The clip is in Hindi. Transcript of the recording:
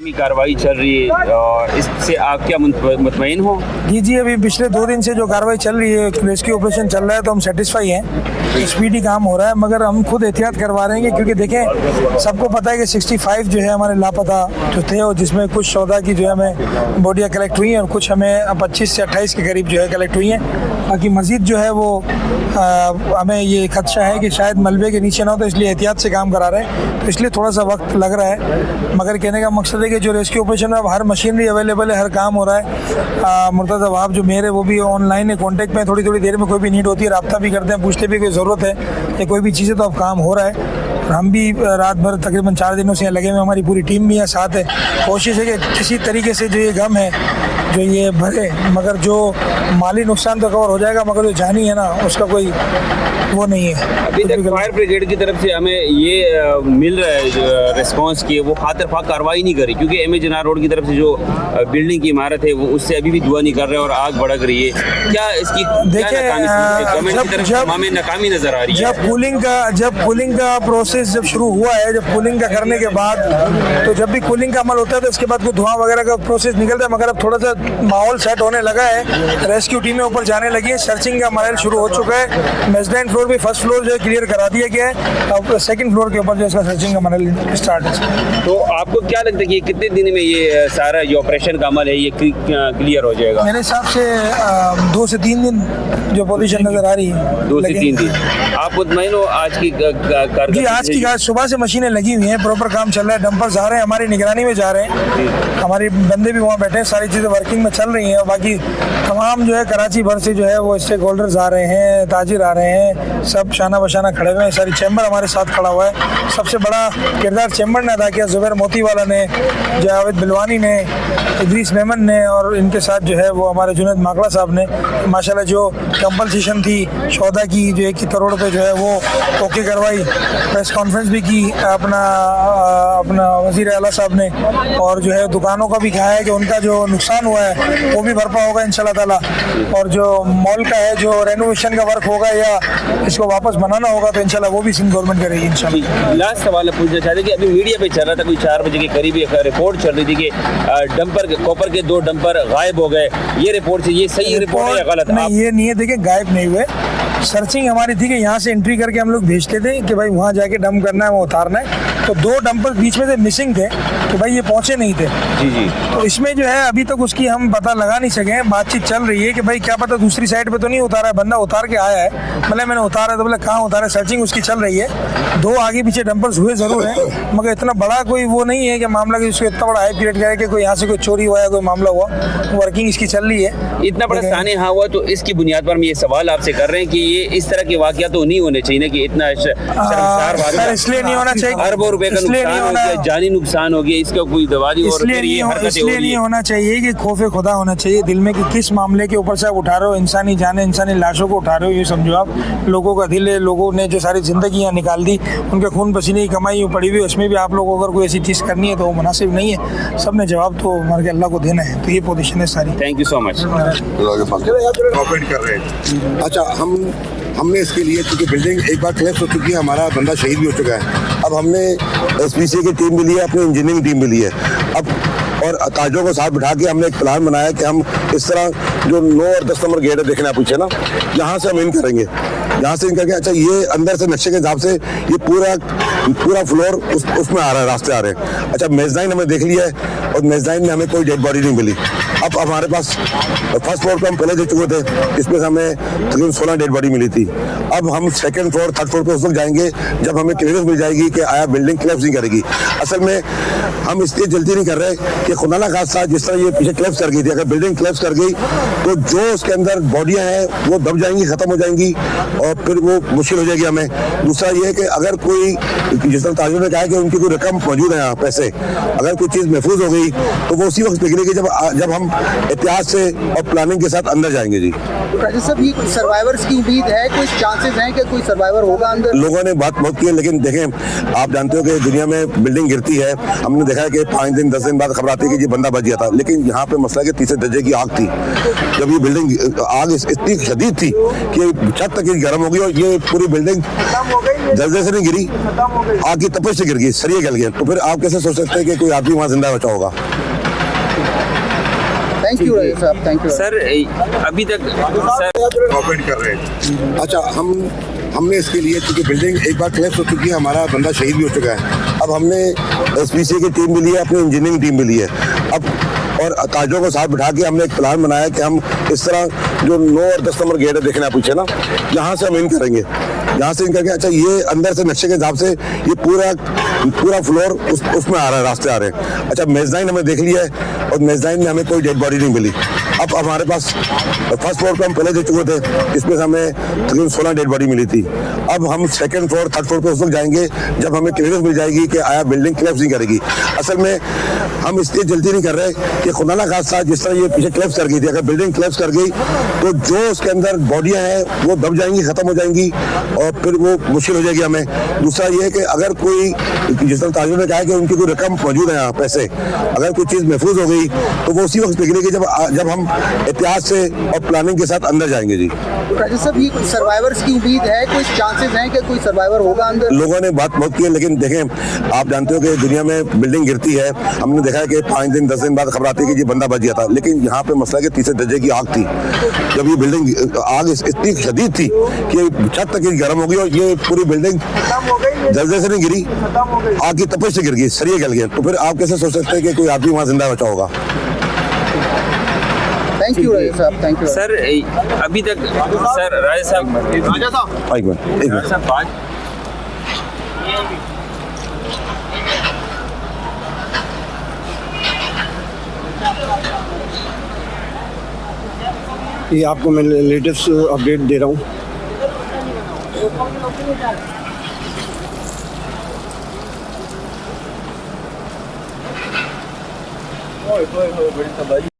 की कार्रवाई चल रही है और इससे आप क्या मुतमईन हो? जी, अभी पिछले 2 दिन से जो कार्रवाई चल रही है, रेस्क्यू ऑपरेशन चल रहा है, तो हम सेटिस्फाई हैं। स्पीडी काम हो रहा है, मगर हम खुद एहतियात करवा रहे हैं क्योंकि देखें, सबको पता है कि 65 जो है हमारे लापता जो थे, और जिसमें कुछ 14 की जो है हमें बॉडियाँ कलेक्ट हुई हैं और कुछ हमें 25 से 28 के करीब जो है कलेक्ट हुई हैं। बाकी मज़ीद जो है वो हमें ये खदशा है कि शायद मलबे के नीचे ना हो, तो इसलिए एहतियात से काम करा रहे हैं, तो इसलिए थोड़ा सा वक्त लग रहा है। मगर कहने का मकसद है कि जो रेस्क्यू ऑपरेशन में अब हर मशीनरी अवेलेबल है, हर काम हो रहा है। मुर्तज़ा वहाब जो मेरे वो भी ऑनलाइन है, कॉन्टैक्ट में, थोड़ी देर में कोई भी नीड होती है रब्ता भी करते हैं, पूछते भी कोई ज़रूरत है या कोई भी चीज़ें, तो अब काम हो रहा है। और हम भी रात भर तकरीबन 4 दिनों से लगे हुए, हमारी पूरी टीम भी है साथ है। कोशिश है कि किसी तरीके से जो ये गम है जो ये भरे, मगर जो माली नुकसान तो कवर हो जाएगा, मगर जो जानी है ना उसका कोई वो नहीं है। अभी तक फायर ब्रिगेड की तरफ से हमें ये मिल रहा है रिस्पांस की वो खातिर खा कार्रवाई नहीं करी, क्योंकि एम ए जनार रोड की तरफ से जो बिल्डिंग की इमारत है वो उससे अभी भी दुआ नहीं कर रहे और आग भड़क रही है। क्या इसकी गवर्नमेंट की तरफ से हमें नाकामी नजर आ रही है? जब कूलिंग का प्रोसेस जब शुरू हुआ है, जब कूलिंग का करने के बाद, तो जब भी कूलिंग का अमल होता है तो इसके बाद कोई धुआं वगैरह का प्रोसेस निकलता है, मगर अब थोड़ा सा माहौल सेट होने लगा है, रेस्क्यू टीमें ऊपर जाने लगी है, सर्चिंग का अमल शुरू हो चुका है। मेजबाइन फ्लोर भी फर्स्ट फ्लोर जो है क्लियर करा दिया गया है, अब सेकंड फ्लोर के ऊपर जो इसका सर्चिंग का अमल स्टार्ट है। तो आपको क्या लगता है कि कितने दिन में ये सारा जो ऑपरेशन का अमल है ये क्लियर हो जाएगा? मेरे हिसाब से 2 से 3 दिन जो पोजीशन नजर आ रही है। 2 से 3 दिन। आप मुतमईन हो आज की जी, आज की सुबह से मशीनें लगी हुई हैं, प्रॉपर काम चल रहा है, डंपर्स आ रहे हैं, हमारी निगरानी में जा रहे हैं, हमारे बंदे भी वहाँ बैठे हैं, सारी चीज़ें वर्किंग में चल रही हैं। और बाकी तमाम जो है कराची भर से जो है वो स्टेक होल्डर्स आ रहे हैं, ताजिर आ रहे हैं, सब शाना बशाना खड़े हुए हैं, सारी चैम्बर हमारे साथ खड़ा हुआ है। सबसे बड़ा किरदार चैम्बर ने अदा किया, जुबैर मोतीवाला ने, जावेद बिलवानी ने, इदरीस मेमन ने, और इनके साथ जो है वो हमारे जुनैद माकड़ा साहब ने माशाल्लाह जो कंपलसेशन थी 14 की जो 1 करोड़ पे जो है वो ओके करवाई। प्रेस कॉन्फ्रेंस भी की अपना वज़ीर आला साहब ने, और जो है दुकानों का भी कहा है कि उनका जो नुकसान हुआ है वो भी भरपा होगा इंशाल्लाह ताला, और जो मॉल का है जो रेनोवेशन का वर्क होगा या इसको वापस बनाना होगा तो इंशाल्लाह वो भी सिंध गवर्नमेंट करेगी इंशाल्लाह। लास्ट सवाल पूछना चाहते कि अभी मीडिया पे चल रहा था, कोई 4 बजे के करीब एक रिपोर्ट चल रही थी कि डंपर कॉपर के 2 डंपर गायब हो गए। ये रिपोर्ट ये सही रिपोर्ट है या गलत? नहीं, ये नहीं है, देखिए गायब नहीं हुए, सर्चिंग हमारी थी कि यहाँ से एंट्री करके हम लोग भेजते थे कि भाई वहाँ जाके डंप करना है, वो उतारना है, तो 2 डंपर बीच में से मिसिंग थे तो भाई ये पहुँचे नहीं थे। जी। तो इसमें जो है अभी तक उसकी हम पता लगा नहीं सके हैं, बातचीत चल रही है कि भाई क्या पता दूसरी साइड पे तो नहीं उतारा है, बंदा उतार के आया है, मतलब मैंने उतारा तो बोले कहाँ उतारा, सर्चिंग उसकी चल रही है। 2 आगे पीछे डंपर्स हुए जरूर हैं, मगर इतना बड़ा कोई वो नहीं है कि मामला कि उसको इतना बड़ा हाई पीरियड करे कि कोई यहाँ से कोई चोरी हुआ है, कोई मामला हुआ, वर्किंग इसकी चल रही है। इतना बड़ा सानेहा हुआ तो इसकी बुनियाद पर हम ये सवाल आपसे कर रहे हैं कि ये इस तरह के वाकया तो नहीं होने चाहिए ना, कि इतना शर्मसार वाकया इसलिए नहीं होना चाहिए, अरबों रुपए का नुकसान हो गया, जानी नुकसान हो गया, इसका कोई दवाई और इसलिए नहीं होना चाहिए कि खौफे खुदा होना चाहिए दिल में कि किस मामले के ऊपर से आप उठा रहे हो, इंसानी जाने, इंसानी लाशों को उठा रहे हो। ये समझो आप लोगों का दिल है, लोगों ने जो सारी जिंदगियां निकाल दी, उनके खून पसीने की कमाई पड़ी हुई, उसमें भी आप लोगों को अगर कोई ऐसी चीज़ करनी है तो वो मुनासिब नहीं है। सब ने जवाब तो मार के अल्लाह को देना है, तो ये पोजीशन है सारी। Thank you so much. Cooperate कर रहे हैं। अच्छा, हमने इसके लिए, क्योंकि बिल्डिंग एक बार क्लैश हो चुकी है, हमारा बंदा शहीद भी हो चुका है, अब हमने SPCA की टीम भी ली है, अपनी इंजीनियरिंग टीम भी ली है, अब और ताजों को साथ बिठा के हमने एक प्लान बनाया कि हम इस तरह जो 9 और 10 नंबर गेट है, देखना पीछे ना, यहाँ से हम इन करेंगे, यहाँ से इन करके, अच्छा ये अंदर से नक्शे के हिसाब से ये पूरा फ्लोर उसमें आ रहा है, रास्ते आ रहे हैं। अच्छा, मेजबाइन हमने देख लिया है और मेजबाइन में हमें कोई डेड बॉडी नहीं मिली। अब हमारे पास फर्स्ट फ्लोर पे हम पहले देख चुके थे, इसमें हमें तकरीबन 16 डेड बॉडी मिली थी। अब हम सेकंड फ्लोर, थर्ड फ्लोर पे उस वक्त जाएंगे जब हमें क्लियरेंस मिल जाएगी कि आया बिल्डिंग क्लैप्स नहीं करेगी। असल में हम इसलिए जल्दी नहीं कर रहे कि खुदा ना खास्ता जिस तरह ये पीछे क्लैप्स कर गई थी, अगर बिल्डिंग क्लैप्स कर गई तो जो उसके अंदर बॉडियां हैं वो दब जाएंगी, खत्म हो जाएंगी और फिर वो मुश्किल हो जाएगी हमें। दूसरा ये है कि अगर कोई, जिस तरह ताजों ने कहा कि उनकी कोई रकम मौजूद है यहाँ, पैसे, अगर कोई चीज़ महफूज हो गई तो वो उसी वक्त निकलेगी जब हम एहतियात से और प्लानिंग के साथ अंदर जाएंगे जी। राजेश साहब, ये सर्वाइवर्स की उम्मीद है, कोई चांसेस हैं कि कोई सर्वाइवर होगा अंदर? लोगों ने बात बहुत की है, लेकिन देखें आप जानते हो कि दुनिया में बिल्डिंग गिरती है। हमने देखा है कि 5 दिन 10 दिन बाद खबर आती है कि ये बंदा बच गया था, लेकिन यहाँ पे मसला कि तीसरे दर्जे की आग थी। जब ये बिल्डिंग आग इतनी शदीद थी कि छत तक ही गर्म हो गई और ये पूरी बिल्डिंग जल्दी से नहीं गिरी, आग की तपिश से गिर गई, सरिये गल गए। तो फिर आप कैसे सोच सकते हैं कि कोई आदमी वहाँ जिंदा बचा होगा? थैंक यू राजेश साहब, थैंक यू सर अभी तक सर कॉपरेट कर रहे हैं। अच्छा, हमने इसके लिए, क्योंकि बिल्डिंग एक बार क्लैश हो चुकी है, हमारा बंदा शहीद भी हो चुका है। अब हमने एसपीसी की टीम भी ली है, अपनी इंजीनियरिंग टीम भी ली है। अब और ताजों को साथ बिठा के हमने एक प्लान बनाया कि हम इस तरह जो 9 और 10 नंबर गेट है, देखना पीछे ना, यहाँ से हम इन करेंगे, यहाँ से इन करके। अच्छा, ये अंदर से नक्शे के हिसाब से ये पूरा फ्लोर उसमें आ रहा है, रास्ते आ रहे हैं। अच्छा, मेजदाइन हमने देख लिया है और मेजदाइन में हमें कोई डेड बॉडी नहीं मिली। अब हमारे पास फर्स्ट फ्लोर पे हम पहले देख चुके थे, इसमें हमें तकरीबन 16 डेड बॉडी मिली थी। अब हम सेकंड फ्लोर थर्ड फ्लोर पे उस वक्त जाएंगे जब हमें क्लियरेंस मिल जाएगी कि आया बिल्डिंग क्लैप्स नहीं करेगी। असल में हम इसलिए जल्दी नहीं कर रहे कि खुदा ना खास्ता जिस तरह ये पीछे क्लैप्स कर गई थी, अगर बिल्डिंग क्लैप्स कर गई तो जो उसके अंदर बॉडियां हैं वो दब जाएंगी, खत्म हो जाएंगी और फिर वो मुश्किल हो जाएगी हमें। दूसरा ये है कि अगर कोई, जिस तरह ताजों ने कहा कि उनकी कोई रकम मौजूद है यहाँ, पैसे, अगर कोई चीज़ महफूज हो गई तो वो उसी वक्त निकलेगी जब हम एहतियात से और प्लानिंग के साथ अंदर जाएंगे जी। राजेश साहब, ये सर्वाइवर्स की उम्मीद है, कोई चांसेस हैं कि कोई सर्वाइवर होगा अंदर? लोगों ने बात बहुत की है, लेकिन देखें आप जानते हो कि दुनिया में बिल्डिंग गिरती है। हमने देखा है कि 5 दिन 10 दिन बाद खबर आती है कि ये बंदा बच गया था, लेकिन यहाँ पे मसला कि तीसरे दर्जे की आग थी। जब ये बिल्डिंग आग इतनी शदीद थी कि छत तक ही गर्म हो गई और ये पूरी बिल्डिंग जल्दी से नहीं गिरी, आग की तपिश से गिर गई, सरिये गल गए। तो फिर आप कैसे सोच सकते हैं कि कोई आदमी वहाँ जिंदा बचा होगा? थैंक यू राजेश साहब, थैंक यू सर अभी तक सर राजेश साहब एक मिनट सर बात ये आपको मैं लेटेस्ट अपडेट दे रहा हूँ।